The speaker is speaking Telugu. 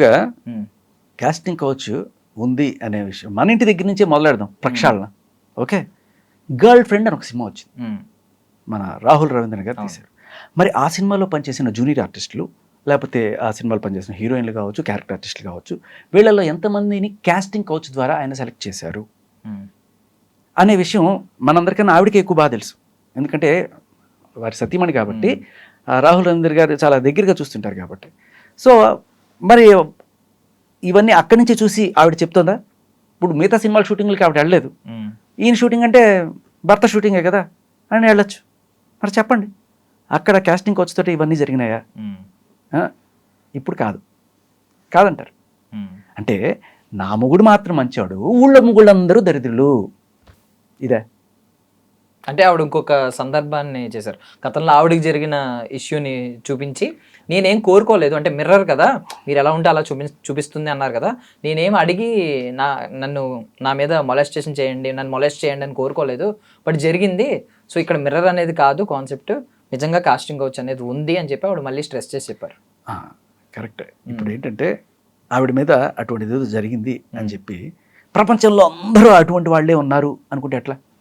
గా ఉమ్, కాస్టింగ్ కౌచ్ ఉంది అనే విషయం మన ఇంటి దగ్గర నుంచే మొదలెడదాం ప్రక్షాళన. ఓకే, గర్ల్ ఫ్రెండ్ అని ఒక సినిమా వచ్చింది, ఉమ్, మన రాహుల్ రవీంద్రన్ గారు అవును. తీశారు. మరి ఆ సినిమాలో పనిచేసిన జూనియర్ ఆర్టిస్టులు, లేకపోతే ఆ సినిమాలో పనిచేసిన హీరోయిన్లు కావచ్చు, క్యారెక్టర్ ఆర్టిస్టులు కావచ్చు, వీళ్ళల్లో ఎంతమందిని కాస్టింగ్ కౌచ్ ద్వారా ఆయన సెలెక్ట్ చేశారు ఉమ్, అనే విషయం మనందరికన్నా ఆవిడకే ఎక్కువ బాగా తెలుసు. ఎందుకంటే వారి సతీమణి కాబట్టి, రాహుల్ రవీంద్ర గారు చాలా దగ్గరగా చూస్తుంటారు కాబట్టి. సో మరి ఇవన్నీ అక్కడి నుంచి చూసి ఆవిడ చెప్తుందా? ఇప్పుడు మిగతా సినిమాల షూటింగ్లకి ఆవిడ వెళ్ళలేదు, ఉమ్, ఈయన షూటింగ్ అంటే భర్త షూటింగే కదా అని వెళ్ళొచ్చు. మరి చెప్పండి, అక్కడ కాస్టింగ్ కోచ్ తోటి ఇవన్నీ జరిగినాయా? ఉమ్, ఆ? ఇప్పుడు కాదంటారు. ఉమ్. అంటే నా మొగుడు మాత్రం మంచివాడు, ఊళ్ళో మొగుళ్ళందరూ దరిద్రులు, ఇదే. అంటే ఆవిడ ఇంకొక సందర్భాన్ని చేశారు గతంలో ఆవిడకి జరిగిన ఇష్యూని చూపించి, నేనేం కోరుకోలేదు అంటే మిర్రర్ కదా, మీరు ఎలా ఉంటే అలా చూపిస్తుంది అన్నారు కదా, నేనేం అడిగి నన్ను నా మీద మొలెస్టేషన్ చేయండి, నన్ను మొలెస్ట్ చేయండి అని కోరుకోలేదు, బట్ జరిగింది. సో ఇక్కడ మిర్రర్ అనేది కాదు కాన్సెప్ట్, నిజంగా కాస్టింగ్ కౌచ్ అనేది ఉంది అని చెప్పి ఆవిడ మళ్ళీ స్ట్రెస్ చేసి చెప్పారు. కరెక్ట్. ఇప్పుడు ఏంటంటే ఆవిడ మీద అటువంటిది ఏదో జరిగింది అని చెప్పి ప్రపంచంలో అందరూ అటువంటి వాళ్ళే ఉన్నారు అనుకుంటే ఎట్లా?